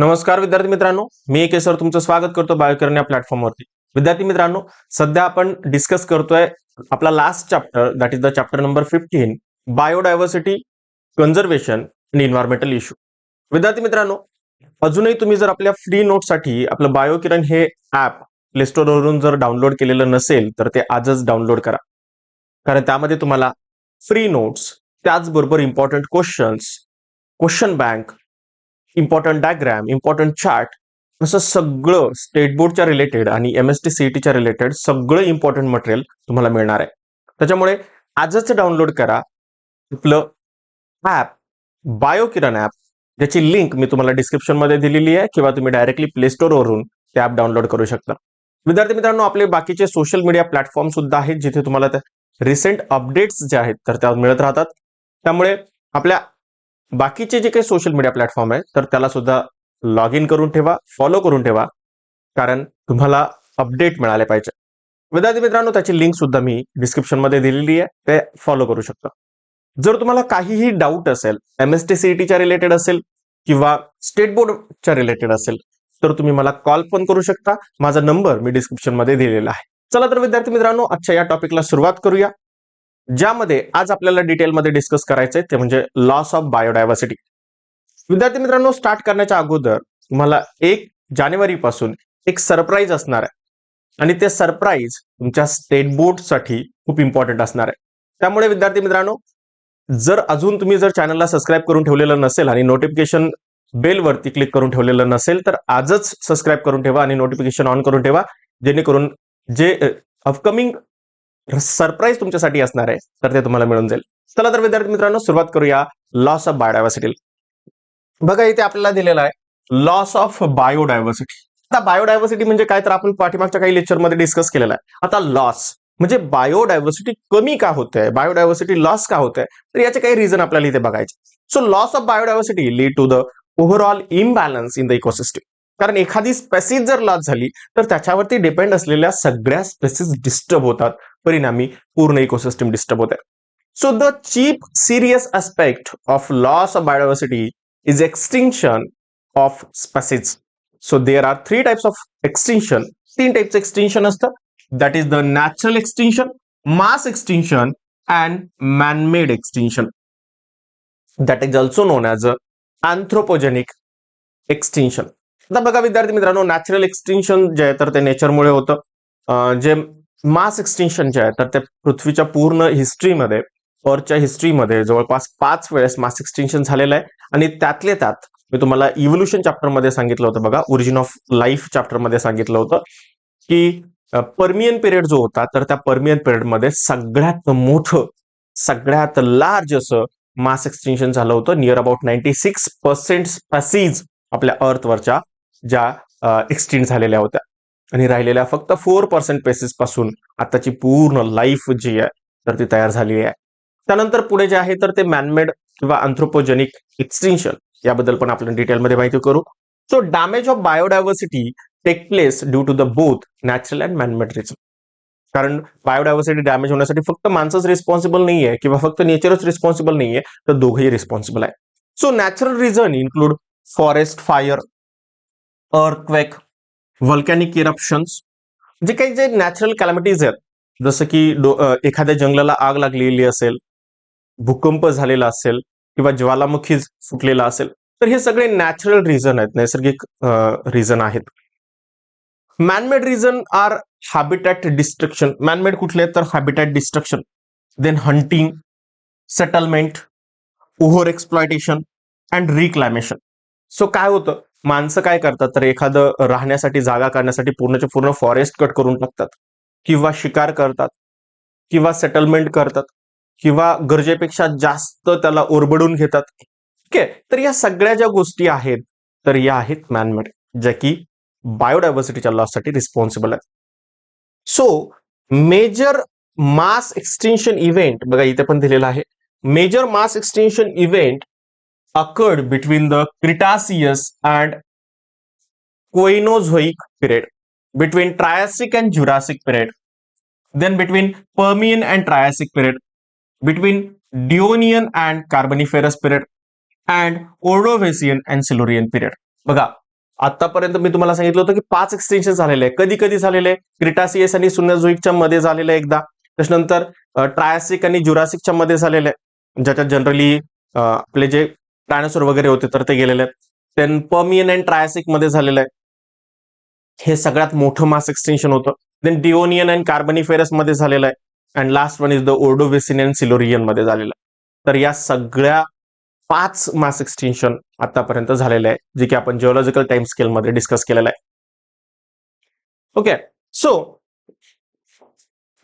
नमस्कार विद्यार्थी मित्रांनो, मी केसर तुमचं स्वागत करतो बायोकरण या प्लॅटफॉर्मवरती. विद्यार्थी मित्रांनो, सध्या आपण डिस्कस करतोय आपला last chapter, that is the chapter number 15, biodiversity, conservation आणि एन्व्हायरमेंटल इश्यू. विद्यार्थी मित्रांनो, अजूनही तुम्ही जर आपल्या फ्री नोटसाठी आपलं बायोकिरण हे ऍप प्ले स्टोअरवरून जर डाउनलोड केलेलं नसेल तर ते आजच डाउनलोड करा. कारण त्यामध्ये तुम्हाला फ्री नोट्स, त्याचबरोबर important questions, question bank, important diagram, important chart, असं सगळं स्टेट बोर्डच्या रिलेटेड आणि MST CETच्या रिलेटेड सगळं इम्पॉर्टंट मटेरियल तुम्हाला मिळणार आहे. त्याच्यामुळे आजच डाउनलोड करा आपलं ऍप, बायोकिरण ऍप, ज्याची लिंक मी तुम्हाला डिस्क्रिप्शन मध्ये दिलेली आहे किंवा तुम्ही डायरेक्टली प्ले स्टोअर वरून ते ऍप डाउनलोड करू शकता. विद्यार्थी मित्रांनो, आपले बाकीचे सोशल मीडिया प्लॅटफॉर्म सुद्धा आहेत जिथे तुम्हाला रिसेंट अपडेट्स जे आहेत तर त्या मिळत राहतात. त्यामुळे आपल्या बाकीचे जे काही सोशल मीडिया प्लॅटफॉर्म आहे तर त्याला सुद्धा लॉग इन करून ठेवा, फॉलो करून ठेवा, कारण तुम्हाला अपडेट मिळाले पाहिजे. विद्यार्थी मित्रांनो, त्याची लिंक सुद्धा मी डिस्क्रिप्शन मध्ये दिलेली आहे, ते फॉलो करू शकता. जर तुम्हाला काहीही डाऊट असेल, MST CETच्या रिलेटेड असेल किंवा स्टेट बोर्डच्या रिलेटेड असेल तर तुम्ही मला कॉल पण करू शकता. माझा नंबर मी डिस्क्रिप्शन मध्ये दिलेला आहे. चला तर विद्यार्थी मित्रांनो, आजच्या या टॉपिकला सुरुवात करूया, ज्यामध्ये आज आपल्याला डिटेलमध्ये डिस्कस करायचंय ते म्हणजे लॉस ऑफ बायोडायव्हर्सिटी. विद्यार्थी मित्रांनो, स्टार्ट करण्याच्या अगोदर तुम्हाला 1 जानेवारी पासून एक सरप्राईज असणार आहे आणि ते सरप्राईज तुमच्या स्टेट बोर्ड साठी खूप इम्पॉर्टंट असणार आहे. त्यामुळे विद्यार्थी मित्रांनो, जर अजून तुम्ही जर चॅनलला सबस्क्राईब करून ठेवलेलं नसेल आणि नोटिफिकेशन बेल वरती क्लिक करून ठेवलेलं नसेल तर आजच सबस्क्राईब करून ठेवा आणि नोटिफिकेशन ऑन करून ठेवा, जेणेकरून जे अपकमिंग सरप्राईज तुमच्यासाठी असणार आहे तर ते तुम्हाला मिळून जाईल. चला तर विद्यार्थी मित्रांनो, सुरुवात करूया लॉस ऑफ बायोडायव्हर्सिटी. बघा, इथे आपल्याला दिलेला आहे लॉस ऑफ बायोडायव्हर्सिटी. आता बायोडायव्हर्सिटी म्हणजे काय तर आपण पाठीमागच्या काही लेक्चरमध्ये डिस्कस केलेला आहे. आता लॉस म्हणजे बायोडायव्हर्सिटी कमी का होते, बायोडायव्हर्सिटी लॉस का होते, तर याचे काही रिझन आपल्याला इथे बघायचे. So loss of biodiversity lead to the overall imbalance in the ecosystem. कारण एखादी स्पेसीज जर लॉस झाली तर त्याच्यावरती डिपेंड असलेल्या सगळ्या स्पेसीज डिस्टर्ब होतात, परिणामी पूर्ण इकोसिस्टम डिस्टर्ब होते. So the chief serious aspect of loss of biodiversity is extinction of species. So there are 3 types of extinction. 3 types extinction असतं. That is the natural extinction, mass extinction and man-made extinction. That is also known as a anthropogenic extinction. आता बघा विद्यार्थी मित्रांनो, natural extinction जे आहे तर ते नेचरमुळे होतं. जे मास एक्सटिंक्शन जे आहे तर ते पृथ्वीच्या पूर्ण हिस्ट्रीमध्ये, अर्थच्या हिस्ट्रीमध्ये जवळपास 5 वेळेस मास एक्सटिंक्शन झालेलं आहे. आणि त्यातले त्यात मी तुम्हाला इव्होल्युशन चॅप्टर मध्ये सांगितलं होतं, बघा ओरिजिन ऑफ लाईफ चॅप्टर मध्ये सांगितलं होतं की पर्मियन पिरियड जो होता तर त्या पर्मियन पिरियड मध्ये सगळ्यात मोठं, सगळ्यात लार्ज असं मास एक्सटिंक्शन झालं होतं. नियर अबाउट 96% स्पॅसीज आपल्या अर्थवरच्या ज्या एक्सटिंक्ट झालेल्या होत्या आणि राहिलेल्या फक्त 4% स्पेसीज पासून आताची पूर्ण लाईफ जी आहे तर ती तयार झालेली आहे. त्यानंतर पुढे जे आहे तर ते मॅनमेड किंवा अँथ्रोपोजेनिक एक्सटिंक्शन, याबद्दल पण आपण डिटेलमध्ये माहिती करू. So damage of biodiversity take place due to the both natural and manmade reason. कारण बायोडायव्हर्सिटी डॅमेज होण्यासाठी फक्त माणसंच रिस्पॉन्सिबल नाहीये किंवा फक्त नेचरच रिस्पॉन्सिबल नाहीये, तर दोघेही रिस्पॉन्सिबल आहे. So natural reason include forest fire, earthquake, volcanic eruptions, जे काही जे नॅचरल कॅलॅमिटीज आहेत, जसं की एखाद्या जंगलाला आग लागलेली असेल, भूकंप झालेला असेल किंवा ज्वालामुखी फुटलेला असेल, तर हे सगळे नॅचरल रिझन आहेत, नैसर्गिक रिझन आहेत. Manmade reason are habitat destruction. Manmade कुठले तर habitat destruction, then hunting, settlement, over exploitation and reclamation. So काय होतं, माणसं काय करतात तर एखादं राहण्यासाठी जागा करण्यासाठी पूर्णच्या पूर्ण फॉरेस्ट कट करून टाकतात किंवा शिकार करतात किंवा सेटलमेंट करतात किंवा गरजेपेक्षा जास्त त्याला ओरबडून घेतात. ठीक आहे, तर या सगळ्या ज्या गोष्टी आहेत तर या आहेत मॅनमेड, ज्या की बायोडायव्हर्सिटीच्या लॉससाठी रिस्पॉन्सिबल आहेत. So major mass extinction event, बघा इथे पण दिलेला आहे, major mass extinction event occurred between the Cretaceous and Cainozoic period, between Triassic and Jurassic period, then between Permian and Triassic period, between Devonian and Carboniferous period, and Ordovician and Silurian period. बघा, आतापर्यंत मी तुम्हाला सांगितलं होतं की 5 extension झालेले आहे. कधी कधी झालेले आहे, क्रिटासियस आणि सुनेझोइकच्या मध्ये झालेलं आहे एकदा. त्याच्यानंतर ट्रायसिक आणि ज्युरासिकच्या मध्ये झालेलं आहे, ज्याच्यात जनरली आपले जे डायनासोर वगैरे होते तर ते गेलेले आहेत. देन पर्मियन अँड ट्रायसिक मध्ये झालेलं आहे, हे सगळ्यात मोठं मास एक्सटेन्शन होतं. देन डिओनियन अँड कार्बनिफेरस मध्ये झालेलं आहे. And last one is the Ordovician and Silurian मध्ये झालेलं आहे. तर या सगळ्या 5 मास एक्सटेन्शन आतापर्यंत झालेले आहे, जे की आपण जिओलॉजिकल टाइम स्केल मध्ये डिस्कस केलेलं आहे. Okay, so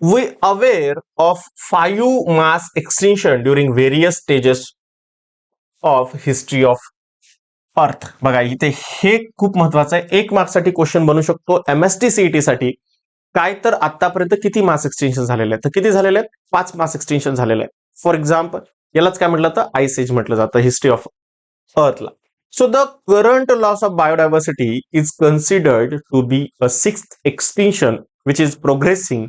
we aware of 5 mass extension during various stages of history of earth. बघा इथे हे खूप महत्वाचं आहे. 1 मार्क्ससाठी क्वेश्चन बनू शकतो एमएसटी सीईटी साठी. काय तर आतापर्यंत किती मास एक्सटेन्शन झालेले आहेत, तर किती झालेले आहेत? 5 मास एक्सटेन्शन झालेले आहेत. फॉर एक्झाम्पल यालाच काय म्हटलं तर आइस एज म्हटलं जातं हिस्ट्री ऑफ अर्थला. So the current loss of biodiversity is considered to be a 6th extinction which is progressing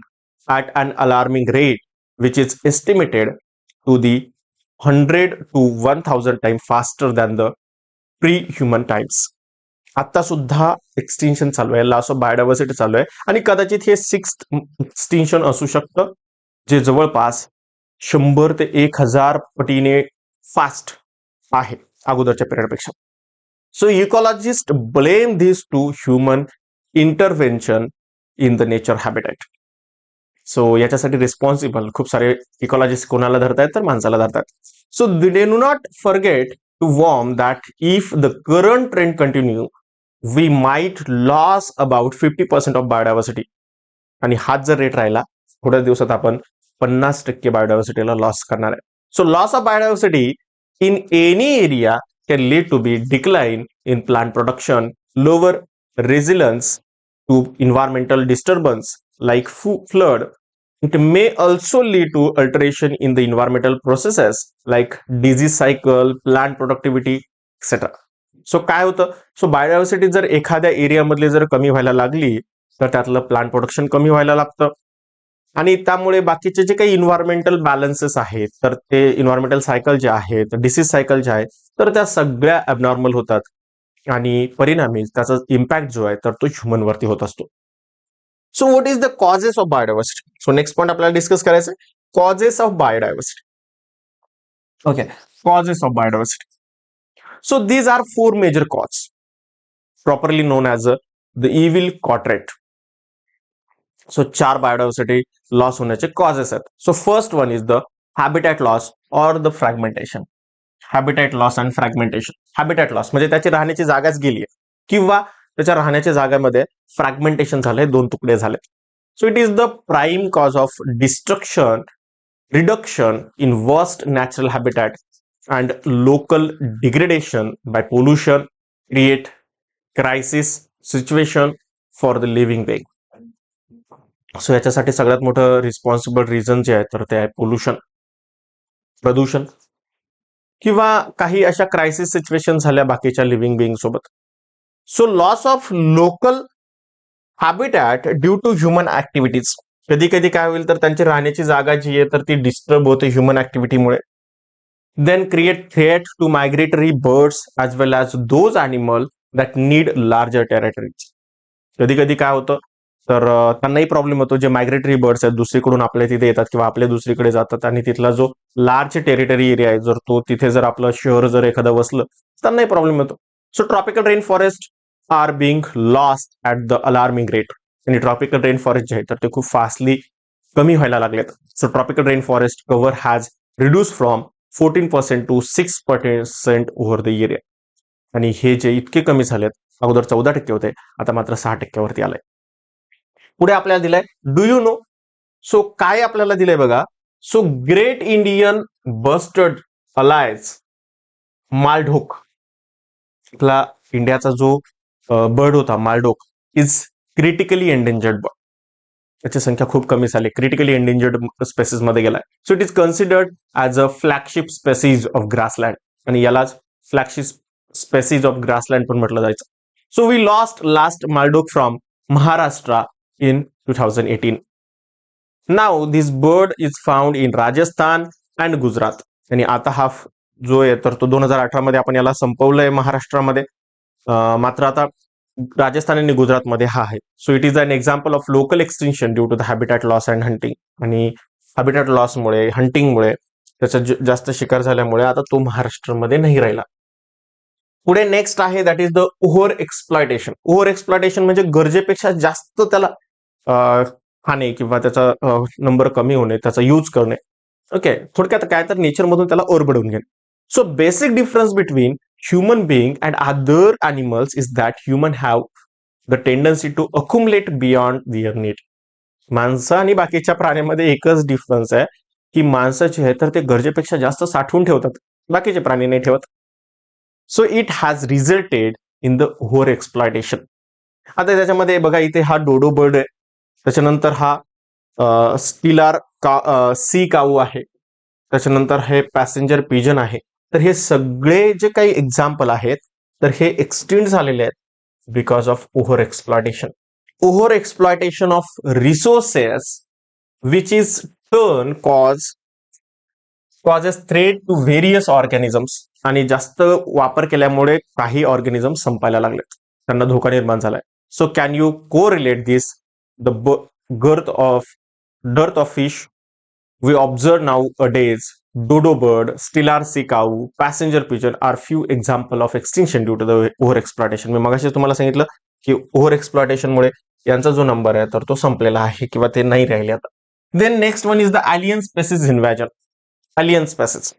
at an alarming rate, which is estimated to the 100 to 1000 times faster than the pre-human times. आता सुद्धा extinction चालू आहे, loss of biodiversity चालू आहे आणि कदाचित हे 6th extinction असू शकतं, जे जवळपास 100 ते 1000 पटीने फास्ट आहे अगोदरच्या पिरियडपेक्षा. So ecologists blame this to human intervention in the nature habitat. So याच्यासाठी रिस्पॉन्सिबल खूप सारे इकॉलॉजिस्ट कोणाला धरतायत तर माणसाला धरतात. So they do not forget to warm that if the current trend continue we might loss about 50% of biodiversity. आणि हाच जर रेट राहिला थोड्या दिवसात आपण 50% बायोडायव्हर्सिटीला लॉस करणार आहे. So loss of biodiversity in any area can lead to be decline in plant production, lower resilience to environmental disturbance like flood. It may also lead to alteration in the environmental processes like disease cycle, plant productivity, etc. So काय होतं, so biodiversity जर एखाद्या एरियामधली जर कमी व्हायला लागली तर त्यातलं प्लांट प्रोडक्शन कमी व्हायला लागतं आणि त्यामुळे बाकीचे जे काही इन्व्हायरमेंटल बॅलन्सेस आहेत तर ते इन्व्हायरमेंटल सायकल जे आहेत, डिसीज सायकल जे आहेत तर त्या सगळ्या ॲबनॉर्मल होतात आणि परिणामी त्याचा इम्पॅक्ट जो आहे तर तो ह्युमनवरती होत असतो. So what is the causes of biodiversity. So next point आपल्याला डिस्कस करायचं आहे, causes of biodiversity. Okay, causes of biodiversity. So these are 4 major cause properly known as the evil quadrant. So 4 biodiversity loss होण्याचे causes आहेत. So first one is the habitat loss or the fragmentation. Habitat loss and fragmentation. Habitat loss म्हणजे त्याची राहण्याची जागाच गेली आहे किंवा त्याच्या राहण्याच्या जागेमध्ये फ्रॅगमेंटेशन झालंय, 2 तुकडे झाले. So it is the prime cause of destruction, reduction in worst natural habitat and local degradation by pollution create crisis situation for the living being. So याच्यासाठी सगळ्यात मोठं रिस्पॉन्सिबल रिझन जे आहे तर ते आहे पोल्युशन, प्रदूषण किंवा काही अशा क्रायसिस सिच्युएशन झाल्या बाकीच्या लिव्हिंग बिईंग सोबत. So loss of local habitat due to human activities. कधी कधी काय होईल तर त्यांची राहण्याची जागा जी आहे तर ती डिस्टर्ब होते ह्युमन ऍक्टिव्हिटीमुळे. Then create threat to migratory birds as well as those animal that need larger territories. कधी कधी काय होतं तर त्यांनाही प्रॉब्लेम होतो, जे मायग्रेटरी बर्ड्स आहेत दुसरीकडून आपल्या तिथे येतात किंवा आपल्या दुसरीकडे जातात आणि तिथला जो लार्ज टेरिटरी एरिया आहे जर तो तिथे जर आपलं शहर जर एखादं वसलं त्यांनाही प्रॉब्लेम होतो. So tropical rain forest are being lost at the alarming rate. आणि ट्रॉपिकल रेन फॉरेस्ट जे आहे तर ते खूप फास्टली कमी व्हायला लागलेत. So tropical rain forest cover has reduce from 14% to 6% over the area. आणि हे जे इतके कमी झालेत, अगोदर 14% होते आता मात्र 6% वरती आलंय. पुढे आपल्याला दिलंय डू यू नो. सो काय आपल्याला दिलंय बघा. So great Indian bustard alliance मालढोक, आपला इंडियाचा जो बर्ड होता मालढोक इज क्रिटिकली एंडेंजर्ड बर्ड. त्याची संख्या खूप कमी झाली, क्रिटिकली एंडेंजर्ड स्पेसिस मध्ये गेलाय. So it is considered as a flagship species of grassland आणि यालाच फ्लॅगशिप स्पेसिस ऑफ ग्रासलँड पण म्हटलं जायचं. सो वी लॉस्ट लास्ट मालढोक from Maharashtra in 2018. Now this bird is found in Rajasthan and Gujarat. आणि आता हा जो आहे तर तो 2018 मध्ये आपण याला संपवलंय महाराष्ट्रामध्ये. मात्र आता राजस्थान आणि गुजरातमध्ये हा आहे. So it is an example of local extinction due to the habitat loss and hunting. आणि हॅबिटॅट लॉसमुळे, हंटिंगमुळे, त्याचा जास्त शिकार झाल्यामुळे आता तो महाराष्ट्रामध्ये नाही राहिला. पुढे नेक्स्ट आहे that is the over exploitation. Over exploitation म्हणजे गरजेपेक्षा जास्त त्याला खाणे किंवा त्याचा नंबर कमी होणे, त्याचा यूज करणे. ओके, थोडक्यात काय तर नेचरमधून त्याला ओरबडून घेणे. So basic difference between human being and other animals is that human have the tendency to accumulate beyond their need. माणसं आणि बाकीच्या प्राण्यांमध्ये एकच डिफरन्स आहे की माणसाचे आहे तर ते गरजेपेक्षा जास्त साठवून ठेवतात, बाकीचे प्राणी नाही ठेवत. So it has रिझल्टेड in the over exploitation. आता त्याच्यामध्ये बघा, इथे हा डोडो बर्ड आहे, त्याच्यानंतर हा स्टिलार सी काऊ आहे, त्याच्यानंतर हे पॅसेंजर पिजन आहे. तर हे सगळे जे काही एक्झाम्पल आहेत तर हे एक्सटेंड झालेले आहेत because of over exploitation. Over exploitation of resources which is turn causes threat to various organisms. आणि जास्त वापर केल्यामुळे काही ऑर्गॅनिझम संपायला लागलेत, त्यांना धोका निर्माण झालाय. सो कॅन यू को relate this the dearth of fish we observe nowadays? Dodo bird, Stellar sea cow, passenger pigeon are few example of extinction due to the over exploitation. मी मगाशी तुम्हाला सांगितलं की ओव्हर एक्सप्लॉयटेशन मुळे यांचा जो number आहे तर तो संपलेला आहे किंवा ते नाही राहिले आता. Then next one is the alien species invasion. Alien species.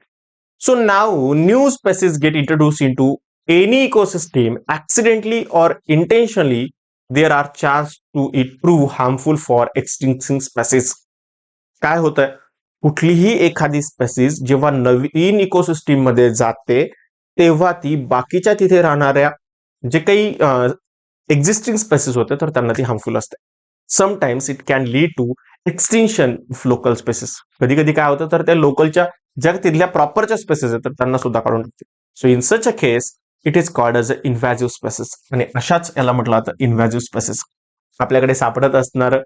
So now new species get introduced into any ecosystem accidentally or intentionally. There are chance to it prove harmful for extinction species. काय होत आहे, कुठलीही एखादी spaces जेव्हा नवीन ecosystem मध्ये जाते तेव्हा ती बाकीच्या तिथे राहणाऱ्या जे काही एक्झिस्टिंग स्पेसिस होते तर त्यांना ती हार्मफुल असते. Sometimes it can lead to extinction of local species. कधी कधी काय होतं तर त्या लोकलच्या ज्या तिथल्या प्रॉपरच्या स्पेसिस आहेत तर त्यांना सुद्धा काढून टाकते. So in such a case it is called as a invasive species. आणि अशाच याला म्हटलं जातं इन्व्हॅजिव्ह स्पेसिस. आपल्याकडे सापडत असणार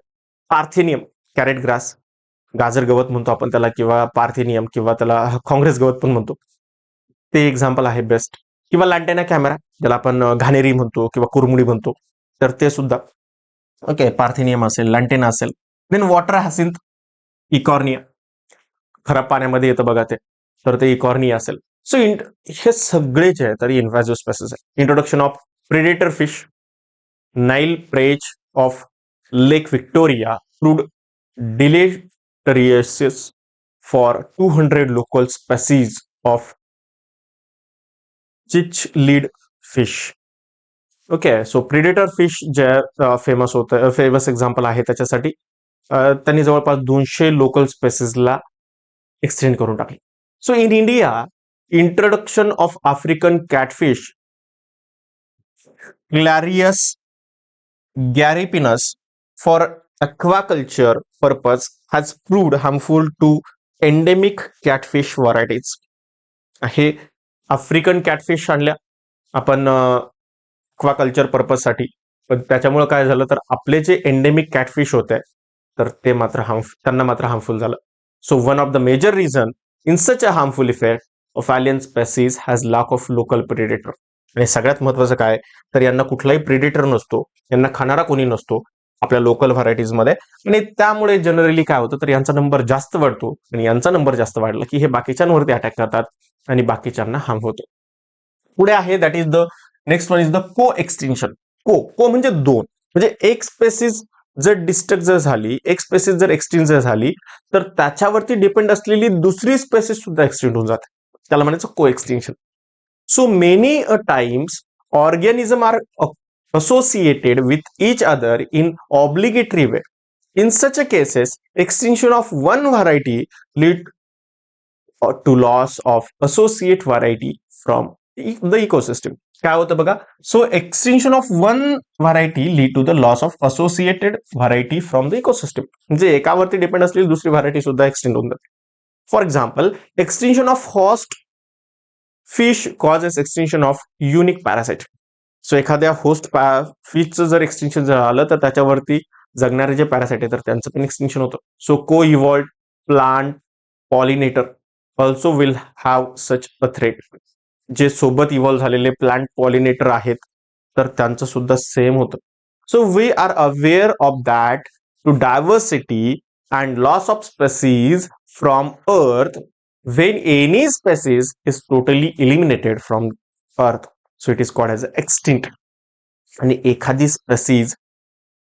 पार्थिनियम कॅरेट ग्रास, गाजर गवत म्हणतो आपण त्याला, किंवा पार्थिनियम, किंवा त्याला काँग्रेस गवत पण म्हणतो, ते एक्झाम्पल आहे बेस्ट. किंवा लॅन्टेना कॅमेरा ज्याला आपण घाणेरी म्हणतो किंवा कुरमुडी म्हणतो, तर ते सुद्धा ओके पार्थिनियम असेल, लॅन्टेना असेल. देन वॉटर हॅसिंथ, इकॉर्निया, खराब पाण्यामध्ये येतं बघा ते, तर ते इकॉर्निया असेल. सो हे सगळे जे आहे तर इन्व्हॅजिव्ह स्पेसिस आहे. Introduction of predator fish, Nile perch of lake Victoria proved deleterious for 200 local species of cichlid fish. Okay, so predator fish जे फेमस होतं, फेमस एक्झाम्पल आहे त्याच्यासाठी त्यांनी जवळपास 200 लोकल स्पेसिसला एक्सटेंड करून टाकले. So in India introduction of African catfish Clarias gariepinus for aquaculture purpose has proved harmful to endemic catfish varieties. हे African catfish आणल्या आपण एक्वाकल्चर पर्पज साठी, पण त्याच्यामुळे काय झालं तर आपले जे एंडेमिक कॅटफिश होते तर ते मात्र त्यांना मात्र हार्मफुल झालं. So one of the major reason in such a harmful effect of alien species has lack of local predator. आणि सगळ्यात महत्वाचं काय तर यांना कुठलाही प्रिडेटर नसतो, यांना खाणारा कोणी नसतो आपल्या लोकल व्हरायटीज मध्ये. आणि त्यामुळे जनरली काय होतं तर यांचा नंबर जास्त वाढतो, आणि यांचा नंबर जास्त वाढला की हे बाकीच्यांवरती अटॅक करतात आणि बाकीच्यांना हार्म होतो. पुढे आहे that is the next one is the को एक्सटिंक्शन. को म्हणजे दोन, म्हणजे एक स्पेसिस जर डिस्ट्रक्ट जर झाली, एक स्पेसिस जर एक्सटिंक्ट जर झाली तर त्याच्यावरती डिपेंड असलेली दुसरी स्पेसिस सुद्धा एक्सटिंक्ट होऊन जाते, त्याला म्हणायचं coextinction. So many a times organism are associated with each other in obligatory way. In such a cases, extinction of one variety lead to loss of associate variety from the ecosystem. काय होतं बघा, so extinction of one variety lead to the loss of associated variety from the ecosystem. म्हणजे एकावरती depend असलेली दुसरी variety सुद्धा extend होऊन जाते. For example, extinction of host fish causes extinction of unique parasite. So एखाद्या होस्ट फिशचं जर extinction झालं तर त्याच्यावरती जगणारे जे पॅरासाइट आहे तर त्यांचं पण एक्सटिंक्शन होतं. सो को evolved plant pollinator also will have such a threat. जे सोबत इव्हॉल्व झालेले प्लांट पॉलिनेटर आहेत तर त्यांचं सुद्धा सेम होतं. So we are aware of that to diversity and loss of species from earth when any species is totally eliminated from earth, so it is called as extinct. आणि एखादी species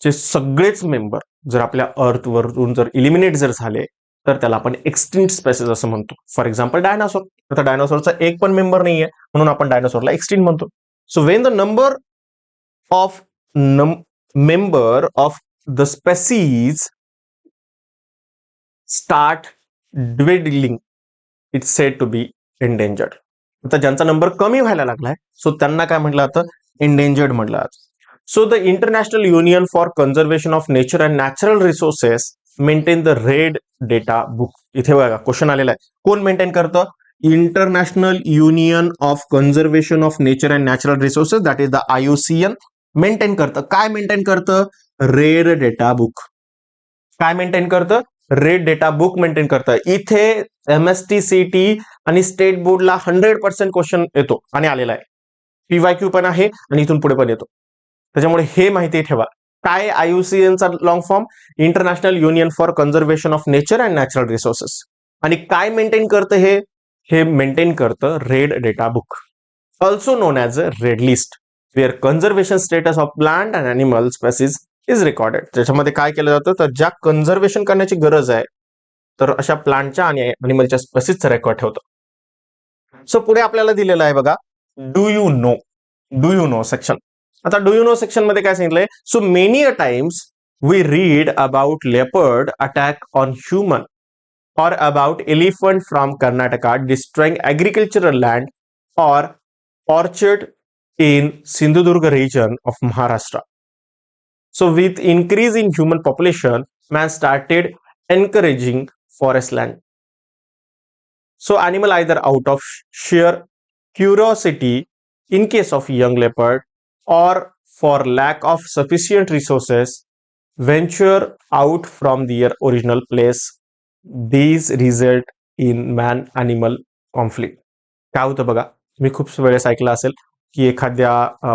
चे सगळेच member जर आपल्या अर्थ वरून जर इलिमिनेट जर झाले तर त्याला आपण एक्सटिंक्ट स्पेसीज असं म्हणतो. For example dinosaur. आता डायनासोरचा एक पण मेंबर नाहीये म्हणून आपण डायनासोरला एक्सटिंक्ट म्हणतो. So when the number of member of the species start dwindling, it's said to be endangered. आता ज्यांचा नंबर कमी व्हायला लागलाय सो त्यांना काय म्हटलं जातं? एंडेंजर्ड म्हटलं जातं. So the international union for conservation of nature and natural resources maintain the red data book. इथे बघा क्वेश्चन आलेला आहे. कोण मेंटेन करतं? International union of conservation of nature and natural resources, that is the IUCN maintain करतं. काय maintain करतं? Red data book. काय मेंटेन करतं? रेड डेटा बुक मेंटेन करतं. इथे MSTCT आणि स्टेट बोर्डला 100% क्वेश्चन येतो आणि आलेला आहे. PYQ पण आहे आणि इथून पुढे पण येतो. त्याच्यामुळे हे माहिती ठेवा. काय IUCN चा long form? International union for conservation of nature and natural resources. आणि काय मेंटेन करतं हे मेंटेन करतं red data book, also known as a red list, where conservation status of plant and animal species is recorded. त्याच्यामध्ये काय केलं जातं? तर ज्या कन्झर्वेशन करण्याची गरज आहे तर अशा प्लांटच्या आणि ॲनिमलच्या स्पेसीजचा रेकॉर्ड ठेवतो. सो पुढे आपल्याला दिलेलं आहे बघा, डू यू नो सेक्शन. आता डू यू नो सेक्शन मध्ये काय सांगितलंय? So many a times we read about leopard attack on human or about elephant from Karnataka destroying agricultural land or orchard in Sindhudurga region of Maharashtra. So with increase in human population, man started encouraging forest land. So animal either out of sheer curiosity in case of young leopard or for lack of sufficient resources venture out from their original place. These result in man animal conflict. काय होतं बघा, मी खूप वेळेस ऐकलं असेल की एखाद्या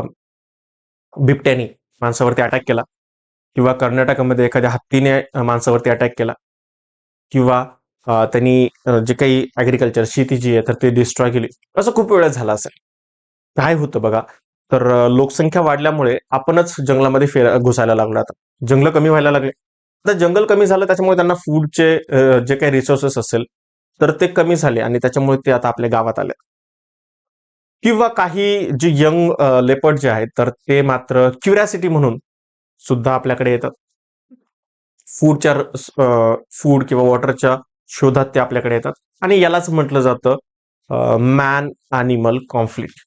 बिबट्याने माणसावरती अटॅक केला किंवा कर्नाटकामध्ये एखाद्या हत्तीने माणसावरती अटॅक केला किंवा त्यांनी जे काही ॲग्रिकल्चर शेती जी आहे तर ते डिस्ट्रॉय केली, असं खूप वेळेस झालं असेल. काय होतं बघा, तर लोकसंख्या वाढल्यामुळे आपणच जंगलामध्ये घुसायला लागलो. आता जंगल कमी व्हायला लागले. आता जंगल कमी झालं त्याच्यामुळे त्यांना फूडचे जे काही रिसोर्सेस असेल तर ते कमी झाले आणि त्याच्यामुळे ते आता आपल्या गावात आले. किंवा काही जे यंग लेपर्ड जे आहेत तर ते मात्र क्युरियासिटी म्हणून सुद्धा आपल्याकडे येतात. फूड किंवा वॉटरच्या शोधात ते आपल्याकडे येतात आणि यालाच म्हटलं जातं मॅन ॲनिमल कॉन्फ्लिक्ट.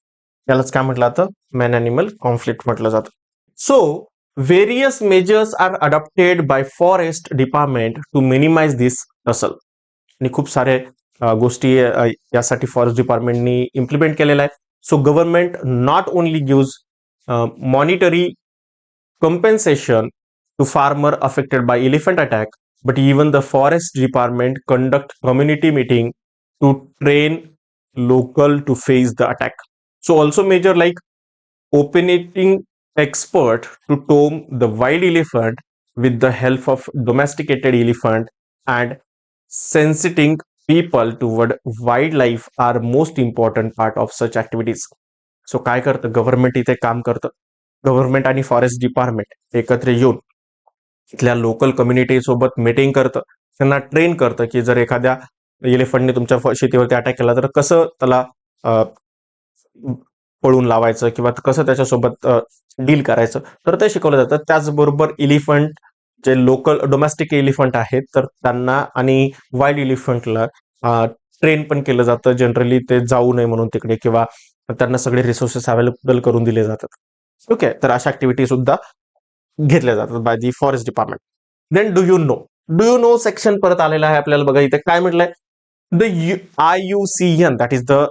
यालाच काय म्हटलं जातं? मॅन ॲनिमल कॉन्फ्लिक्ट म्हटलं जातं. So various measures are adopted by forest department to minimize this tussle. आणि खूप सारे गोष्टी यासाठी फॉरेस्ट डिपार्टमेंटनी इम्प्लिमेंट केलेल्या आहेत. So government not only gives monetary compensation to farmer affected by elephant attack, but even the forest department conduct community meeting to train local to face the attack. So also measure like opening expert to tame the wild elephant with the help of domesticated elephant and sensiting people toward wildlife are most important part of such activities. So काय करतं government? इथे काम करतं. Government आणि forest department एकत्र येऊन इथल्या local community सोबत मीटिंग करतं, त्यांना ट्रेन करतं की जर एखाद्या एलिफंटने तुमच्या शेतीवरती अटॅक केला तर कसं त्याला पळून लावायचं किंवा कसं त्याच्यासोबत डील करायचं तर ते शिकवलं जातं. त्याचबरोबर एलिफंट जे लोकल डोमेस्टिक एलिफंट आहेत तर त्यांना आणि वाईल्ड एलिफंटला ट्रेन पण केलं जातं. जनरली ते जाऊ नये म्हणून तिकडे किंवा त्यांना सगळे रिसोर्सेस अवेलेबल करून दिले जातात. ओके, तर अशा ऍक्टिव्हिटी सुद्धा घेतल्या जातात by the forest department. Then do you know section परत आलेला आहे आपल्याला. बघा इथे काय म्हटलंय? The IUCN, that is the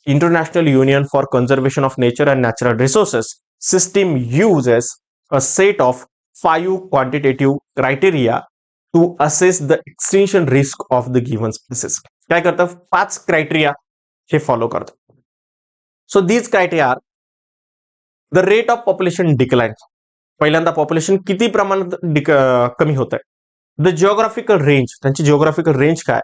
International Union for Conservation of Nature and Natural Resources system, uses a set of 5 quantitative criteria to assess the extinction risk of the given species. काय करतात? 5 क्रायटेरिया हे follow करतात. So these criteria the rate of population decline, पहिल्यांदा population किती प्रमाणात कमी होत आहे. द जिओग्राफिकल रेंज, त्यांची जिओग्राफिकल रेंज काय,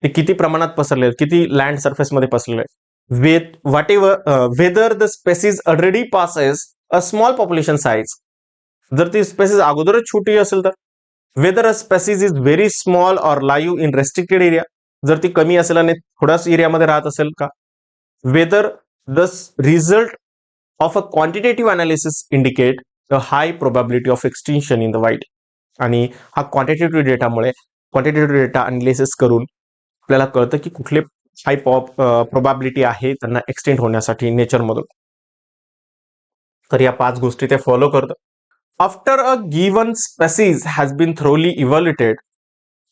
ते किती प्रमाणात पसरले, किती लँड सरफेसमध्ये पसरले. With whatever whether the species already passes a small population size, जर ती स्पेसिस अगोदरच छोटी असेल तर. Whether a species is very small or live in restricted area, जर ती कमी असेल आणि थोड्याच एरियामध्ये राहत असेल का. Whether the result of a quantitative analysis indicate the high probability of extinction in the wild, आणि हा क्वांटिटेटिव्ह डेटामुळे, क्वांटिटेटिव्ह डेटा अनालिसिस करून आपल्याला कळतं की कुठले हाय प्रोबॅबिलिटी आहे त्यांना एक्सटेंड होण्यासाठी नेचरमधून. तर या 5 गोष्टी ते फॉलो करतं. After a given species has been thoroughly evaluated,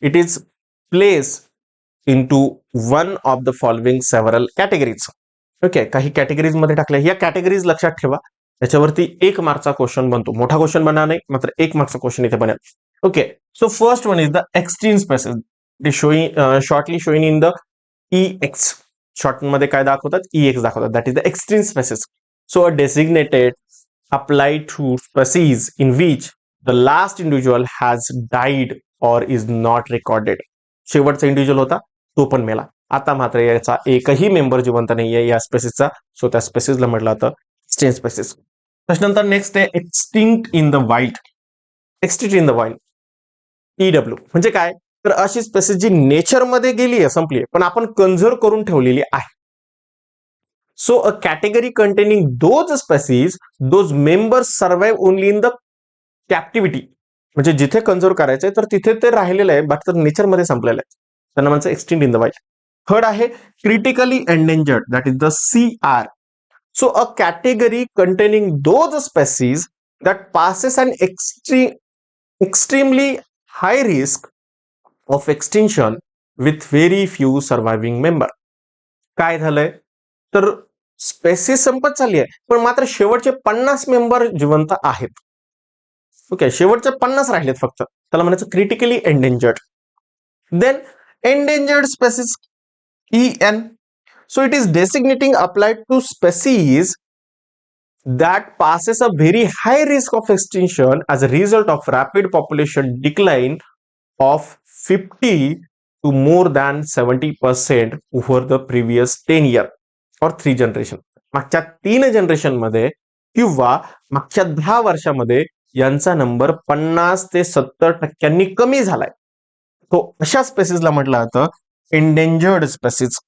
it is place into one of the following several categories. Okay, काही कॅटेगरीज मध्ये टाकल्या. या कॅटेगरीज लक्षात ठेवा, त्याच्यावरती 1 मार्कचा क्वेश्चन बनतो. मोठा क्वेश्चन बनणार नाही, मात्र 1 मार्कचा क्वेश्चन इथे बनेल. Okay, so first one is the extreme species, ते shortly showing in the EX. Short मध्ये काय दाखवतात, EX दाखवतात. That is the extreme species. So a designated applied to species in which the last individual has died or is not recorded. शेवटचा individual होता, तो पण मेला. आता मात्र याचा एकही मेंबर जिवंत नाहीये या स्पेसिसचा. सो त्या स्पेसिसला म्हटलं जातं एक्सटिंक्ट स्पेसिस. त्याच्यानंतर नेक्स्ट आहे extinct in the wild. Extinct in the wild, EW म्हणजे काय, तर अशी स्पेसिस जी नेचरमध्ये गेली आहे, संपली आहे, पण आपण कन्झर्व करून ठेवलेली आहे. So a category containing those species, those members survive only in the captivity. म्हणजे जिथे कन्झर्व करायचंय तर तिथे ते राहिलेलं आहे, बाकी तर नेचरमध्ये संपलेलं आहे. त्यांना म्हणतात extinct in the wild. Third आहे critically endangered, that is the CR. So a category containing those species that passes an extremely high risk of extinction with very few surviving member. काय झालंय, तर स्पेसिस संपत चालली आहे, पण मात्र शेवटचे 50 मेंबर जिवंत आहेत. ओके, शेवटचे 50 राहिलेत फक्त, त्याला म्हणायचं critically endangered. Then endangered species EN. So it is designating applied to species that passes a very high risk of extinction as a result of rapid population decline of 50 to more than 70% over the previous 10 year or 3 generation. मागच्या 3 generation मध्ये किंवा मागच्या 10 वर्षामध्ये यांचा number 50 ते 70% कमी झालाय. तो अशा स्पेसिसला म्हटलं जातं endangered species.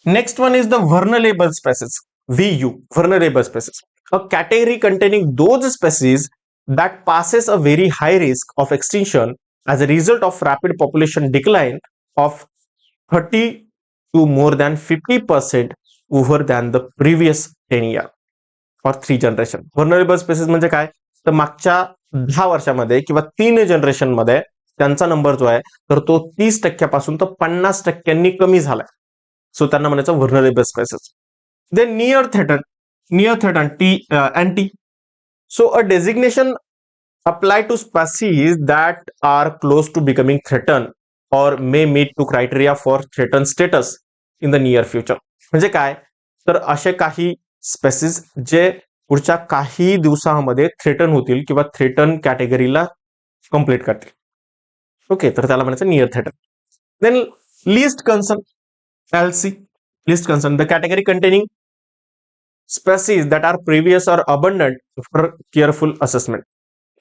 Next one is the vulnerable species, VU, vulnerable species. A category containing those species that passes a very high risk of extinction as a result of rapid population decline of 30 to more than 50% over than the previous 10 year or 3 generation. Vulnerable species म्हणजे काय, तर मागच्या 10 वर्षामध्ये किंवा 3 generation मध्ये त्यांचा number जो आहे तर तो 30% पासून तर 50% कमी झालाय. सो त्यांना म्हणायचं vulnerable species. Then near threat and T. So a designation applied to species that are close to becoming threatened or may meet to criteria for threatened status in the near future. म्हणजे काय, तर असे काही spaces जे पुढच्या काही दिवसांमध्ये threaten होतील किंवा थ्रेटन कॅटेगरीला कंप्लीट करतील. ओके, तर त्याला म्हणायचं near threaten. Then least concern, LC, least concern, the category containing species that are previous or abundant for careful assessment.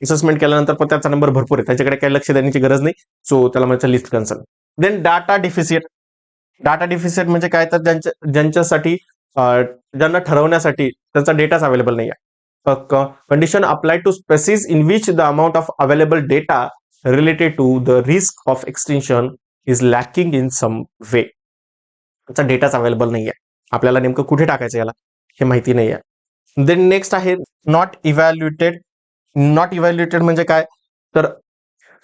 Assessment केल्यानंतर पण त्याचा नंबर भरपूर आहे, त्याच्याकडे काही लक्ष देण्याची गरज नाही. सो त्याला म्हणायचं least concern. Then data deficit. Data deficit म्हणजे काय, तर ज्यांच्यासाठी ज्यांना ठरवण्यासाठी त्यांचा डेटाच अवेलेबल नाही आहे. Condition applied to species in which the amount of available data related to the risk of extinction is lacking in some way. त्याचा डेटाच अवेलेबल नाही आहे, आपल्याला नेमकं कुठे टाकायचं याला हे माहिती नाही आहे. देन नेक्स्ट आहे नॉट इव्हॅल्युएटेड. नॉट इव्हॅल्युएटेड म्हणजे काय, तर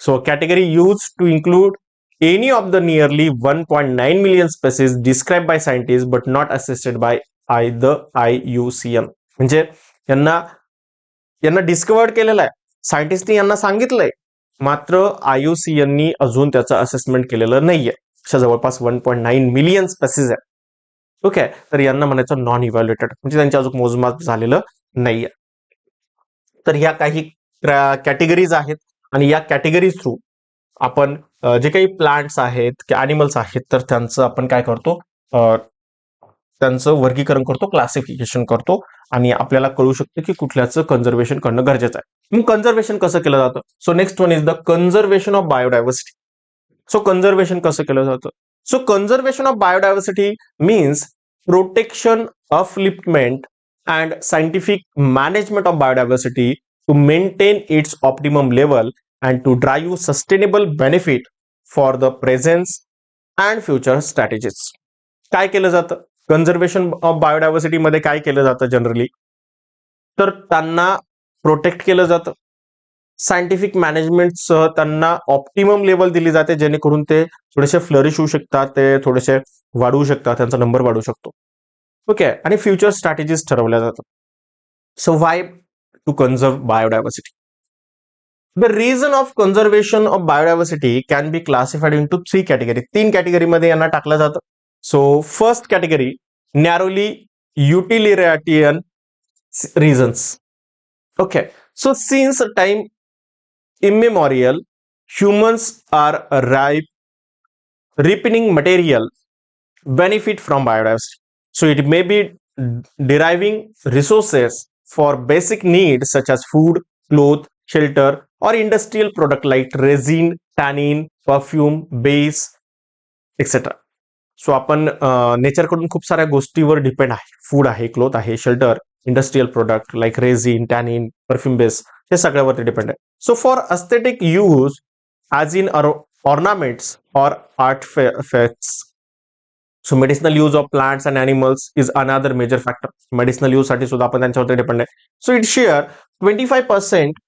so category use to include any of the nearly 1.9 million species describe by scientist but not assisted by the IUCN. म्हणजे यांना डिस्कवर्ड केलेलं आहे, सायंटिस्टनी यांना सांगितलंय, मात्र IUCN अजून त्याचं असेसमेंट केलेलं नाहीये. अशा जवळपास 1.9 मिलियन स्पेसिस आहे. ओके, तर यांना म्हणायचं नॉन इव्हॅल्युएटेड, म्हणजे त्यांचे अजून मोजमाप झालेलं नाहीये. तर ह्या काही कॅटेगरीज आहेत आणि या कॅटेगरीज थ्रू आपण जे काही प्लांट्स आहेत की अॅनिमल्स आहेत तर त्यांचं आपण काय करतो, त्यांचं वर्गीकरण करतो, क्लासिफिकेशन करतो आणि आपल्याला कळू शकतं की कुठल्याचं कन्झर्वेशन करणं गरजेचं आहे. मग कन्झर्वेशन कसं केलं जातं? So next one is the conservation of biodiversity. So conservation कसं केलं जातं? So conservation of biodiversity means protection, upliftment and scientific management of biodiversity to maintain its optimum level and to drive sustainable benefit for the presence and future strategies. काय केलं जातं conservation of biodiversity मध्ये? काय केलं जातं generally, तर त्यांना protect केलं जातं, सायंटिफिक मॅनेजमेंटसह त्यांना ऑप्टिमम लेवल दिली जाते जेणेकरून ते थोडेसे फ्लरिश होऊ शकतात, ते थोडेसे वाढवू शकतात, त्यांचा नंबर वाढू शकतो. ओके, आणि फ्युचर स्ट्रॅटेजीज ठरवल्या जातात. So why to conserve biodiversity? The reason of conservation of biodiversity can be classified in to 3 category. 3 कॅटेगरीमध्ये यांना टाकलं जातं. So first category, narrowly utilitarian reasons. Okay, so since time immemorial, humans are reaping material benefit from biodiversity. So it may be deriving resources for basic needs such as food, cloth, shelter, or industrial product like resin, tannin, perfume, base, etc. So आपण नेचरकडून खूप साऱ्या गोष्टीवर depend आहे. Food आहे, cloth आहे, shelter, industrial product like resin, tannin, perfume base, हे सगळ्यावरती depend आहे. So for aesthetic use as in ornaments or artifacts. So medicinal use of plants and animals is another major factor. Medicinal use साठी सुद्धा आपण त्यांच्यावरती depend आहे. So it share 25%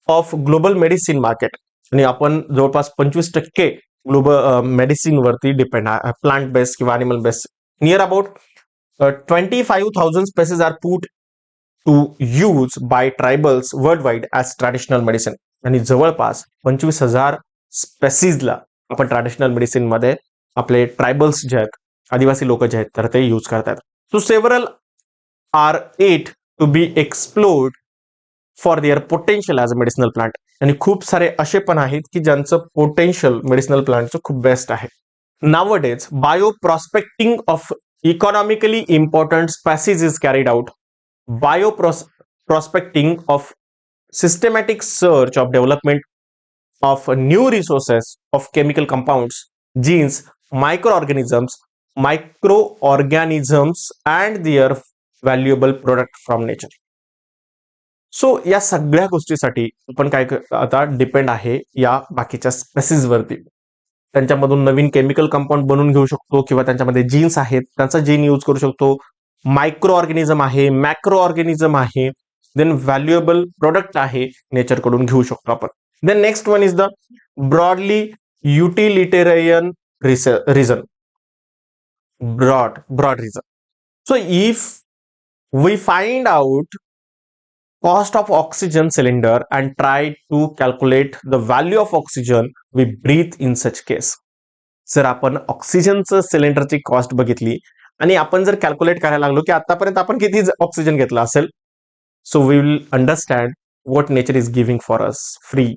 of global medicine market, आणि आपण जवळपास 25% global medicine वरती depend आहे, प्लांट बेस्ड किंवा animal based. Near about 25,000 spaces R put to use by tribals world wide as traditional medicine. आणि जवळपास 25,000 स्पेसिसला आपण ट्रॅडिशनल मेडिसिन मध्ये आपले ट्रायबल्स जे आहेत, आदिवासी लोक जे आहेत, तर ते यूज करतात. So several are yet to be explored for their potential as a medicinal plant. आणि खूप सारे असे पण आहेत की ज्यांचं पोटेन्शियल मेडिसिनल प्लांटचं खूप बेस्ट आहे. Nowadays bio prospecting of economically important species is carried out. Bio prospecting of systematic search of development of new resources of chemical compounds, genes, microorganisms and their valuable product from nature. So या सगळ्या गोष्टीसाठी आपण काय आता depend आहे या बाकीच्या spaces वरती. त्यांच्यामधून नवीन केमिकल कंपाऊंड बनवून घेऊ शकतो किंवा त्यांच्यामध्ये जीन्स आहेत त्यांचा जीन यूज करू शकतो. मायक्रो ऑर्गॅनिझम आहे, मॅक्रो ऑर्गॅनिझम आहे, देन व्हॅल्युएबल प्रोडक्ट आहे, नेचरकडून घेऊ शकतो आपण. Then next one is the broadly utilitarian reason. Broad reason. So if we find out cost of oxygen cylinder and try to calculate the value of oxygen we breathe in such case. जर आपण ऑक्सिजनचं सिलेंडरची cost बघितली आणि आपण जर calculate करायला लागलो की आतापर्यंत आपण किती ऑक्सिजन घेतला असेल, so we will understand what nature is giving for us free.